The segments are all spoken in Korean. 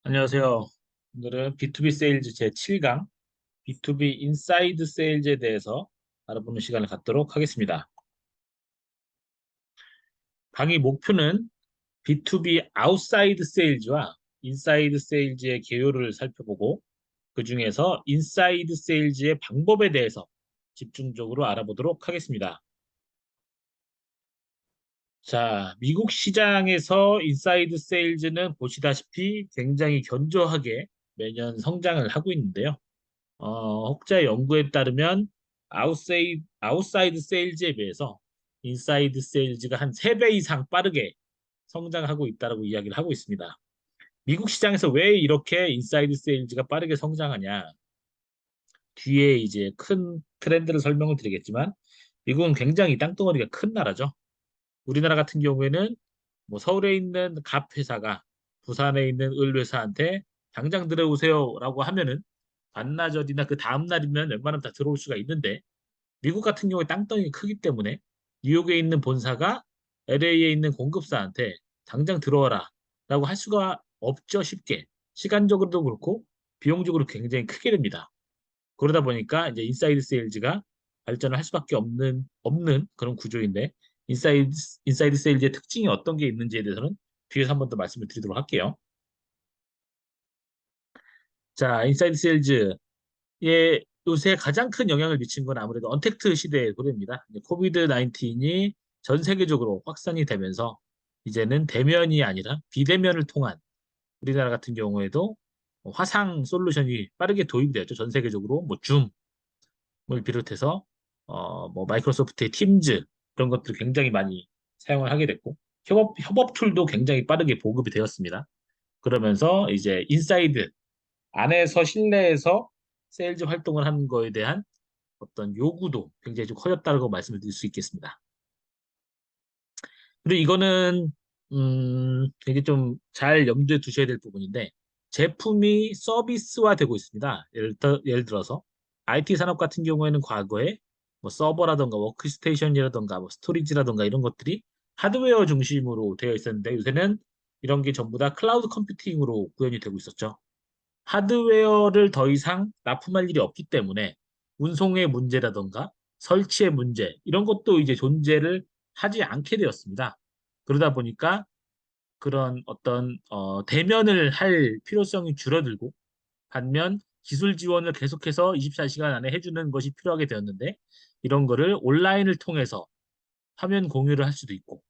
안녕하세요. 오늘은 B2B 세일즈 제7강 B2B 인사이드 세일즈에 대해서 알아보는 시간을 갖도록 하겠습니다. 강의 목표는 B2B 아웃사이드 세일즈와 인사이드 세일즈의 개요를 살펴보고 그 중에서 인사이드 세일즈의 방법에 대해서 집중적으로 알아보도록 하겠습니다. 자, 미국 시장에서 인사이드 세일즈는 보시다시피 굉장히 견조하게 매년 성장을 하고 있는데요. 혹자 연구에 따르면 아웃사이드 세일즈에 비해서 인사이드 세일즈가 한 3배 이상 빠르게 성장하고 있다고 이야기를 하고 있습니다. 미국 시장에서 왜 이렇게 인사이드 세일즈가 빠르게 성장하냐? 뒤에 이제 큰 트렌드를 설명을 드리겠지만 미국은 굉장히 땅덩어리가 큰 나라죠. 우리나라 같은 경우에는 뭐 서울에 있는 갑 회사가 부산에 있는 을 회사한테 당장 들어오세요라고 하면은 반나절이나 그 다음 날이면 웬만하면 다 들어올 수가 있는데 미국 같은 경우에 땅덩이가 크기 때문에 뉴욕에 있는 본사가 LA에 있는 공급사한테 당장 들어와라 라고 할 수가 없죠. 쉽게 시간적으로도 그렇고 비용적으로 굉장히 크게 됩니다. 그러다 보니까 이제 인사이드 세일즈가 발전을 할 수밖에 없는 그런 구조인데 인사이드 인사이드 세일즈의 특징이 어떤 게 있는지에 대해서는 뒤에서 한 번 더 말씀을 드리도록 할게요. 자, 인사이드 세일즈의 요새 가장 큰 영향을 미친 건 아무래도 언택트 시대의 도래입니다. 코비드 19이 전 세계적으로 확산이 되면서 이제는 대면이 아니라 비대면을 통한 우리나라 같은 경우에도 화상 솔루션이 빠르게 도입이 되었죠. 전 세계적으로 뭐 줌을 비롯해서 뭐 마이크로소프트의 팀즈 그런 것들을 굉장히 많이 사용을 하게 됐고 협업 툴도 굉장히 빠르게 보급이 되었습니다. 그러면서 이제 인사이드 안에서 실내에서 세일즈 활동을 하는 거에 대한 어떤 요구도 굉장히 좀 커졌다고 말씀을 드릴 수 있겠습니다. 그리고 이거는 되게 좀 잘 염두에 두셔야 될 부분인데 제품이 서비스화되고 있습니다. 예를 들어서 IT 산업 같은 경우에는 과거에 뭐 서버라던가 워크스테이션이라던가 뭐 스토리지라던가 이런 것들이 하드웨어 중심으로 되어 있었는데 요새는 이런 게 전부 다 클라우드 컴퓨팅으로 구현이 되고 있었죠. 하드웨어를 더 이상 납품할 일이 없기 때문에 운송의 문제라던가 설치의 문제 이런 것도 이제 존재를 하지 않게 되었습니다. 그러다 보니까 그런 어떤 대면을 할 필요성이 줄어들고 반면 기술 지원을 계속해서 24시간 안에 해주는 것이 필요하게 되었는데 이런 거를 온라인을 통해서 화면 공유를 할 수도 있고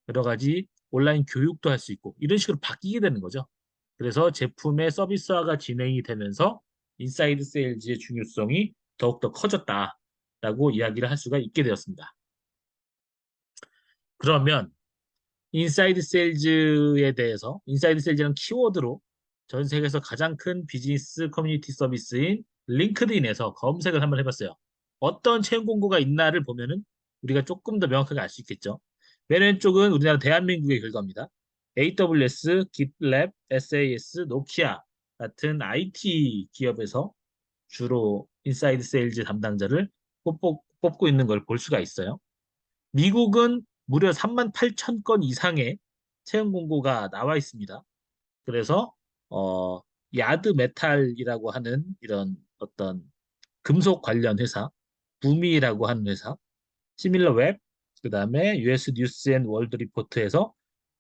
여러 가지 온라인 교육도 할 수 있고 이런 식으로 바뀌게 되는 거죠. 그래서 제품의 서비스화가 진행이 되면서 인사이드 세일즈의 중요성이 더욱더 커졌다라고 이야기를 할 수가 있게 되었습니다. 그러면 인사이드 세일즈는 키워드로 전 세계에서 가장 큰 비즈니스 커뮤니티 서비스인 링크드인에서 검색을 한번 해봤어요. 어떤 채용 공고가 있나를 보면은 우리가 조금 더 명확하게 알 수 있겠죠. 맨 왼쪽은 우리나라 대한민국의 결과입니다. AWS, GitLab, SAS, 노키아 같은 IT 기업에서 주로 인사이드 세일즈 담당자를 뽑고 있는 걸 볼 수가 있어요. 미국은 무려 3만 8천 건 이상의 채용 공고가 나와 있습니다. 그래서 어, 야드 메탈이라고 하는 이런 어떤 금속 관련 회사, 부미라고 하는 회사, 시밀러웹, 그다음에 US 뉴스 앤 월드 리포트에서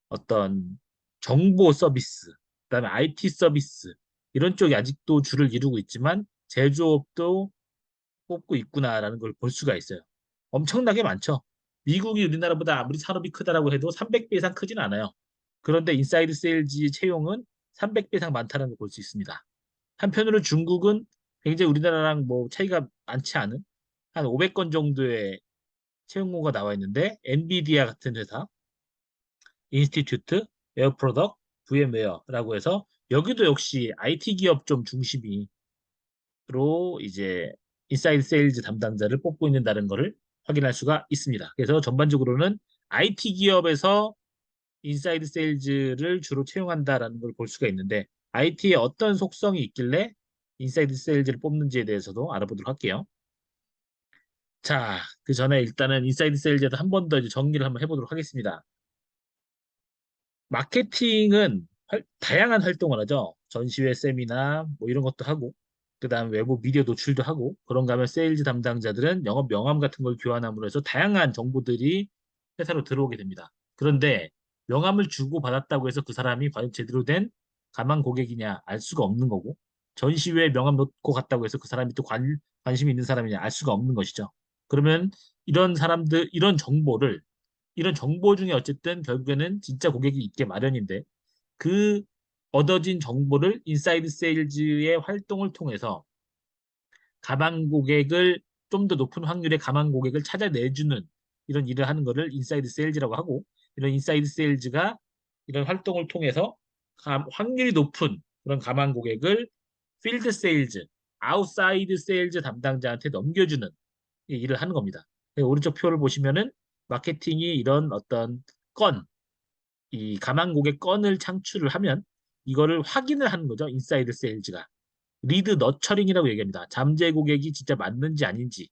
어떤 정보 서비스, 그다음에 IT 서비스 이런 쪽이 아직도 줄을 이루고 있지만 제조업도 뽑고 있구나라는 걸 볼 수가 있어요. 엄청나게 많죠. 미국이 우리나라보다 아무리 산업이 크다라고 해도 300배 이상 크진 않아요. 그런데 인사이드 세일즈 채용은 300배 이상 많다는 걸 볼 수 있습니다. 한편으로 중국은 굉장히 우리나라랑 뭐 차이가 많지 않은 한 500건 정도의 채용고가 나와 있는데 엔비디아 같은 회사, 인스티튜트, 에어프로덕, VM웨어라고 해서 여기도 역시 IT 기업 좀 중심으로 이제 인사이드 세일즈 담당자를 뽑고 있다는 것을 확인할 수가 있습니다. 그래서 전반적으로는 IT 기업에서 인사이드 세일즈를 주로 채용한다라는 걸 볼 수가 있는데 IT에 어떤 속성이 있길래 인사이드 세일즈를 뽑는지에 대해서도 알아보도록 할게요. 자, 그 전에 일단은 인사이드 세일즈에서 한 번 더 정리를 한번 해보도록 하겠습니다. 마케팅은 다양한 활동을 하죠. 전시회 세미나 뭐 이런 것도 하고 그다음 외부 미디어 노출도 하고 그런가 하면 세일즈 담당자들은 영업 명함 같은 걸 교환함으로 해서 다양한 정보들이 회사로 들어오게 됩니다. 그런데 명함을 주고 받았다고 해서 그 사람이 과연 제대로 된 가망 고객이냐 알 수가 없는 거고 전시회에 명함 놓고 갔다고 해서 그 사람이 또 관심 있는 사람이냐 알 수가 없는 것이죠. 그러면 이런 사람들 이런 정보 중에 어쨌든 결국에는 진짜 고객이 있게 마련인데 그 얻어진 정보를 인사이드 세일즈의 활동을 통해서 가망 고객을 좀 더 높은 확률의 가망 고객을 찾아내주는 이런 일을 하는 것을 인사이드 세일즈라고 하고 이런 인사이드 세일즈가 이런 활동을 통해서 확률이 높은 그런 가망 고객을 필드 세일즈, 아웃사이드 세일즈 담당자한테 넘겨주는 이 일을 하는 겁니다. 오른쪽 표를 보시면은 마케팅이 이런 어떤 건, 이 가망 고객 건을 창출을 하면 이거를 확인을 하는 거죠. 인사이드 세일즈가. 리드 너처링이라고 얘기합니다. 잠재 고객이 진짜 맞는지 아닌지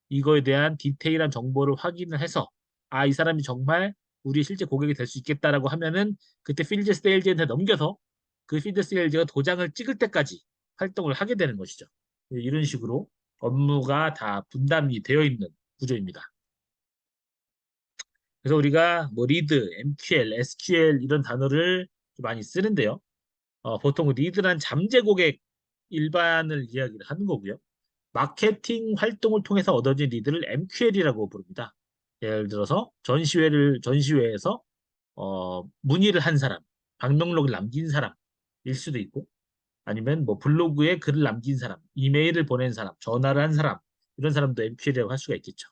이거에 대한 디테일한 정보를 확인을 해서 아, 이 사람이 정말 우리 실제 고객이 될 수 있겠다라고 하면은 그때 필드 세일즈한테 넘겨서 그 필드 세일즈가 도장을 찍을 때까지 활동을 하게 되는 것이죠. 이런 식으로 업무가 다 분담이 되어 있는 구조입니다. 그래서 우리가 뭐 리드, MQL, SQL 이런 단어를 많이 쓰는데요. 보통 리드란 잠재 고객 일반을 이야기를 하는 거고요. 마케팅 활동을 통해서 얻어진 리드를 MQL이라고 부릅니다. 예를 들어서 전시회에서 문의를 한 사람, 방명록을 남긴 사람일 수도 있고, 아니면 뭐 블로그에 글을 남긴 사람, 이메일을 보낸 사람, 전화를 한 사람, 이런 사람도 MQL이라고 할 수가 있겠죠.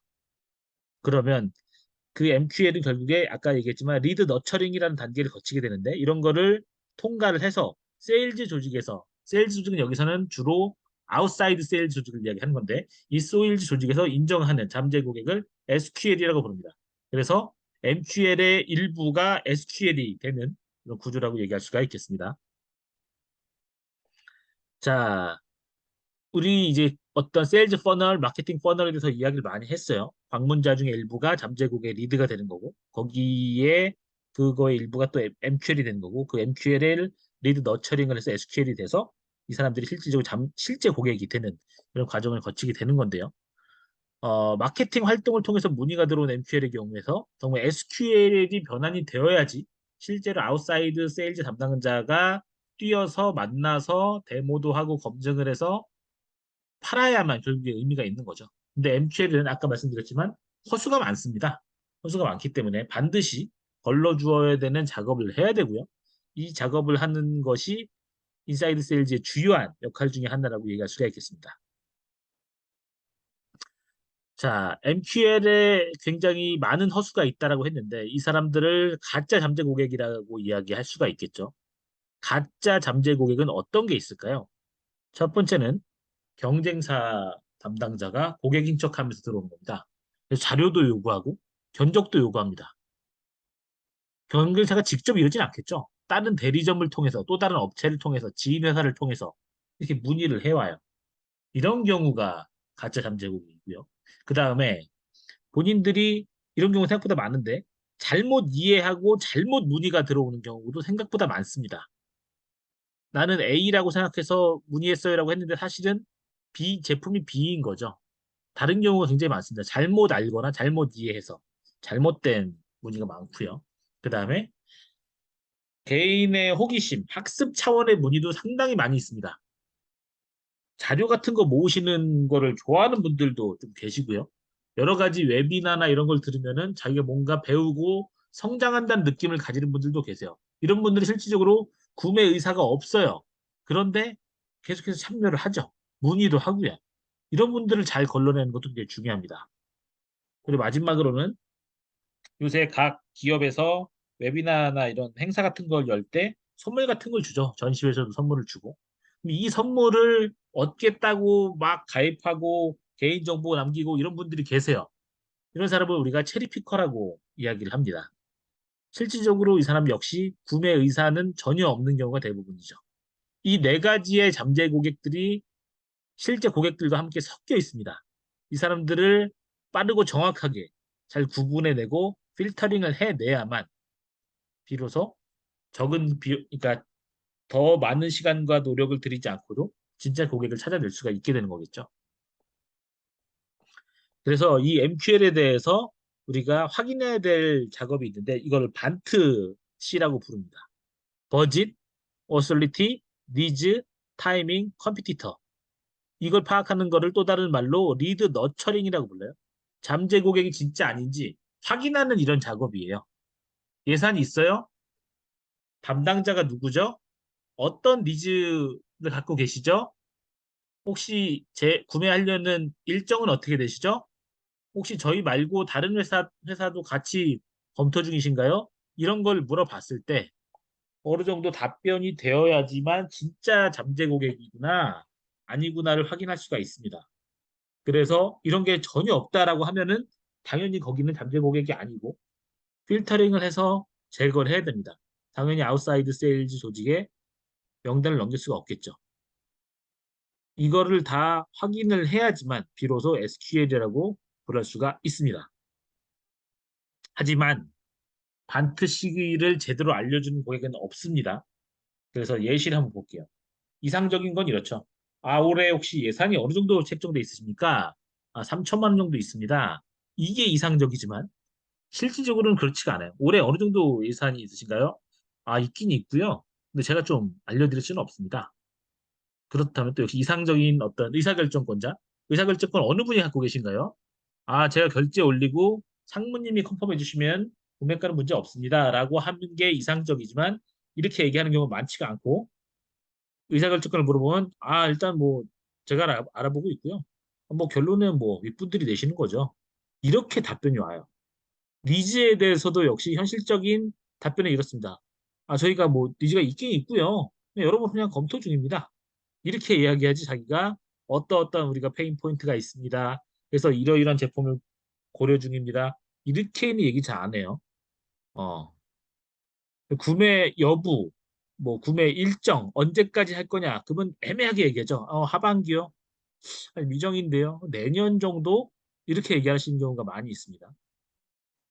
그러면 그 MQL은 결국에 아까 얘기했지만 리드 너처링이라는 단계를 거치게 되는데 이런 거를 통과를 해서 세일즈 조직은 여기서는 주로 아웃사이드 세일즈 조직을 이야기하는 건데 이 세일즈 조직에서 인정하는 잠재 고객을 SQL이라고 부릅니다. 그래서 MQL의 일부가 SQL이 되는 그런 구조라고 얘기할 수가 있겠습니다. 자, 우리 이제 어떤 세일즈 퍼널, 마케팅 퍼널에 대해서 이야기를 많이 했어요. 방문자 중에 일부가 잠재국의 리드가 되는 거고, 거기에 그거의 일부가 또 MQL이 되는 거고, 그 MQL을 리드 너처링을 해서 SQL이 돼서 이 사람들이 실질적으로 실제 고객이 되는 그런 과정을 거치게 되는 건데요. 마케팅 활동을 통해서 문의가 들어온 MQL의 경우에서 정말 SQL이 변환이 되어야지 실제로 아웃사이드 세일즈 담당자가 뛰어서 만나서 데모도 하고 검증을 해서 팔아야만 결국에 의미가 있는 거죠. 근데 MQL은 아까 말씀드렸지만 허수가 많습니다. 허수가 많기 때문에 반드시 걸러주어야 되는 작업을 해야 되고요. 이 작업을 하는 것이 인사이드 세일즈의 주요한 역할 중에 하나라고 얘기할 수가 있겠습니다. 자, MQL에 굉장히 많은 허수가 있다라고 했는데 이 사람들을 가짜 잠재 고객이라고 이야기할 수가 있겠죠. 가짜 잠재 고객은 어떤 게 있을까요? 첫 번째는 경쟁사 담당자가 고객인 척하면서 들어오는 겁니다. 그래서 자료도 요구하고 견적도 요구합니다. 경쟁사가 직접 이러진 않겠죠. 다른 대리점을 통해서 또 다른 업체를 통해서 지인 회사를 통해서 이렇게 문의를 해와요. 이런 경우가 가짜 잠재국이고요. 그 다음에 본인들이 이런 경우 생각보다 많은데 잘못 이해하고 잘못 문의가 들어오는 경우도 생각보다 많습니다. 나는 A라고 생각해서 문의했어요라고 했는데 사실은 제품이 B인 거죠. 다른 경우가 굉장히 많습니다. 잘못 알거나 잘못 이해해서 잘못된 문의가 많고요. 그 다음에 개인의 호기심, 학습 차원의 문의도 상당히 많이 있습니다. 자료 같은 거 모으시는 거를 좋아하는 분들도 좀 계시고요. 여러 가지 웨비나나 이런 걸 들으면은 자기가 뭔가 배우고 성장한다는 느낌을 가지는 분들도 계세요. 이런 분들이 실질적으로 구매 의사가 없어요. 그런데 계속해서 참여를 하죠. 문의도 하고요. 이런 분들을 잘 걸러내는 것도 되게 중요합니다. 그리고 마지막으로는 요새 각 기업에서 웨비나나 이런 행사 같은 걸 열 때 선물 같은 걸 주죠. 전시회에서도 선물을 주고. 이 선물을 얻겠다고 막 가입하고 개인정보 남기고 이런 분들이 계세요. 이런 사람을 우리가 체리피커라고 이야기를 합니다. 실질적으로 이 사람 역시 구매 의사는 전혀 없는 경우가 대부분이죠. 이 네 가지의 잠재 고객들이 실제 고객들과 함께 섞여 있습니다. 이 사람들을 빠르고 정확하게 잘 구분해내고 필터링을 해내야만 비로소 그러니까 더 많은 시간과 노력을 들이지 않고도 진짜 고객을 찾아낼 수가 있게 되는 거겠죠. 그래서 이 MQL에 대해서 우리가 확인해야 될 작업이 있는데 이거를 반트 C라고 부릅니다. 버짓, 어설리티, 니즈, 타이밍, 컴피티터. 이걸 파악하는 거를 또 다른 말로 리드 너처링이라고 불러요. 잠재 고객이 진짜 아닌지 확인하는 이런 작업이에요. 예산이 있어요? 담당자가 누구죠? 어떤 니즈를 갖고 계시죠? 혹시 구매하려는 일정은 어떻게 되시죠? 혹시 저희 말고 다른 회사도 같이 검토 중이신가요? 이런 걸 물어봤을 때 어느 정도 답변이 되어야지만 진짜 잠재 고객이구나, 아니구나를 확인할 수가 있습니다. 그래서 이런 게 전혀 없다라고 하면은 당연히 거기는 잠재 고객이 아니고 필터링을 해서 제거를 해야 됩니다. 당연히 아웃사이드 세일즈 조직에 명단을 넘길 수가 없겠죠. 이거를 다 확인을 해야지만 비로소 SQL이라고 부를 수가 있습니다. 하지만 반트 시기를 제대로 알려주는 고객은 없습니다. 그래서 예시를 한번 볼게요. 이상적인 건 이렇죠. 올해 혹시 예산이 어느 정도 책정돼 있으십니까? 3천만 원 정도 있습니다. 이게 이상적이지만 실질적으로는 그렇지가 않아요. 올해 어느 정도 예산이 있으신가요? 있긴 있고요. 근데 제가 좀 알려드릴 수는 없습니다. 그렇다면 또 역시 이상적인 어떤 의사결정권자, 의사결정권 어느 분이 갖고 계신가요? 제가 결제 올리고 상무님이 컨펌해 주시면 구매가는 문제 없습니다. 라고 하는 게 이상적이지만 이렇게 얘기하는 경우가 많지가 않고 의사결정권을 물어보면 일단 뭐 제가 알아보고 있고요. 뭐 결론은 뭐 윗분들이 내시는 거죠. 이렇게 답변이 와요. 니즈에 대해서도 역시 현실적인 답변은 이렇습니다. 저희가 뭐 니즈가 있긴 있고요. 여러분 그냥 검토 중입니다. 이렇게 이야기하지 자기가 어떤 우리가 페인 포인트가 있습니다. 그래서 이러이러한 제품을 고려 중입니다. 이렇게는 얘기 잘 안 해요. 어, 구매 여부, 뭐 구매 일정, 언제까지 할 거냐? 그러면 애매하게 얘기하죠. 하반기요? 미정인데요. 내년 정도? 이렇게 얘기하시는 경우가 많이 있습니다.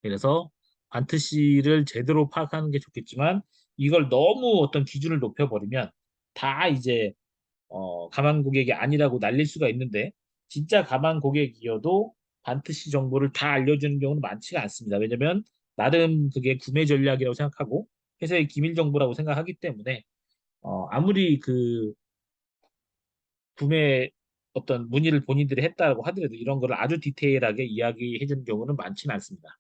그래서 반트시를 제대로 파악하는 게 좋겠지만 이걸 너무 어떤 기준을 높여버리면 다 이제 가만 고객이 아니라고 날릴 수가 있는데 진짜 가만 고객이어도 반트시 정보를 다 알려주는 경우는 많지가 않습니다. 왜냐면 나름 그게 구매 전략이라고 생각하고 회사의 기밀 정보라고 생각하기 때문에 아무리 그 구매 어떤 문의를 본인들이 했다고 하더라도 이런 거를 아주 디테일하게 이야기해 주는 경우는 많지는 않습니다.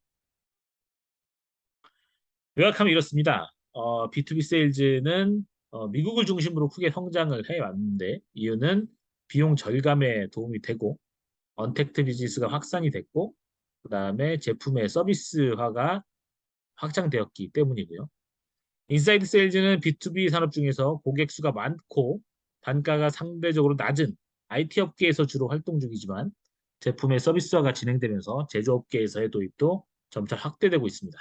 요약하면 이렇습니다. B2B 세일즈는 미국을 중심으로 크게 성장을 해왔는데 이유는 비용 절감에 도움이 되고 언택트 비즈니스가 확산이 됐고 그다음에 제품의 서비스화가 확장되었기 때문이고요. 인사이드 세일즈는 B2B 산업 중에서 고객 수가 많고 단가가 상대적으로 낮은 IT 업계에서 주로 활동 중이지만 제품의 서비스화가 진행되면서 제조업계에서의 도입도 점차 확대되고 있습니다.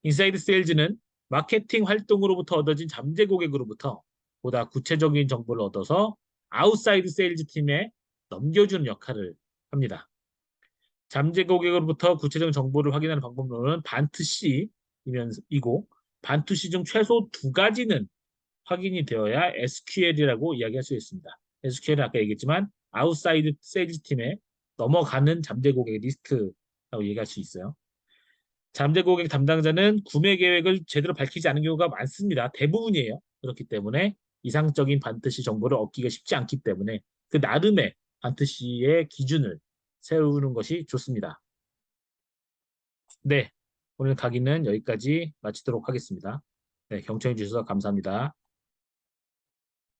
인사이드 세일즈는 마케팅 활동으로부터 얻어진 잠재 고객으로부터 보다 구체적인 정보를 얻어서 아웃사이드 세일즈 팀에 넘겨주는 역할을 합니다. 잠재 고객으로부터 구체적인 정보를 확인하는 방법론은 반트C이고 반트C 중 최소 두 가지는 확인이 되어야 SQL이라고 이야기할 수 있습니다. SQL은 아까 얘기했지만 아웃사이드 세일즈 팀에 넘어가는 잠재 고객 리스트라고 얘기할 수 있어요. 잠재 고객 담당자는 구매 계획을 제대로 밝히지 않은 경우가 많습니다. 대부분이에요. 그렇기 때문에 이상적인 반드시 정보를 얻기가 쉽지 않기 때문에 그 나름의 반드시의 기준을 세우는 것이 좋습니다. 네, 오늘 강의는 여기까지 마치도록 하겠습니다. 네, 경청해 주셔서 감사합니다.